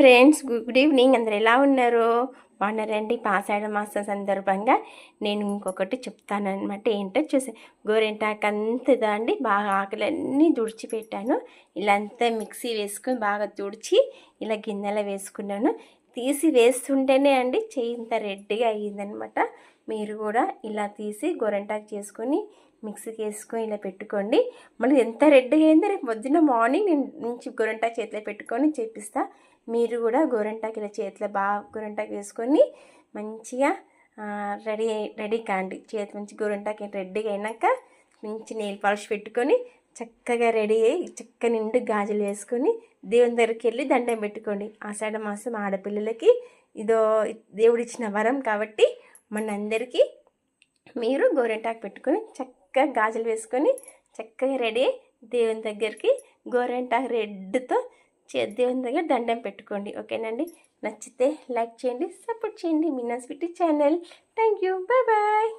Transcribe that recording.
Friends, good evening. అందరు ఎలా ఉన్నారు? బాగున్నారండి? ఆషాఢ మాసం సందర్భంగా నేను ఇంకొకటి చెప్తానమాట. ఏంటో చూసి గోరింటాకు అంతదా అండి, బాగా ఆకులన్నీ తుడిచిపెట్టాను. ఇలా అంతా మిక్సీ వేసుకొని బాగా తుడిచి ఇలా గిన్నెలో వేసుకున్నాను. తీసి వేస్తుంటేనే అండి చెయ్యి ఇంత రెడ్గా అయ్యిందనమాట. మీరు కూడా ఇలా తీసి గోరింటాకు చేసుకొని మిక్సీకి వేసుకొని ఇలా పెట్టుకోండి. మళ్ళీ ఎంత రెడ్గా అయిందో రేపు పొద్దున్న మార్నింగ్ నేను నుంచి గోరింటాకు చేతిలో పెట్టుకొని చేపిస్తా. మీరు కూడా గోరింటాకు ఇలా చేతిలో బాగా గోరింటాకు వేసుకొని మంచిగా రెడీ కాండి. చేతి నుంచి గోరింటాకు రెడీగా అయినాక మంచి నెయిల్ పాలిష్ పెట్టుకొని చక్కగా రెడీ అయ్యి చక్క నిండు గాజులు వేసుకొని దేవుని దగ్గరికి వెళ్ళి దండం పెట్టుకోండి. ఆషాఢ మాసం ఆడపిల్లలకి ఇదో దేవుడిచ్చిన వరం కాబట్టి మనందరికీ మీరు గోరింటాకు పెట్టుకొని చక్కగా గాజులు వేసుకొని చక్కగా రెడీ అయ్యి దేవుని దగ్గరికి గోరింటాకు రెడ్తో దేవుని దగ్గర దండం పెట్టుకోండి. ఓకేనండి? నచ్చితే లైక్ చేయండి, సపోర్ట్ చేయండి. Meena sweety channel. Thank you. Bye bye.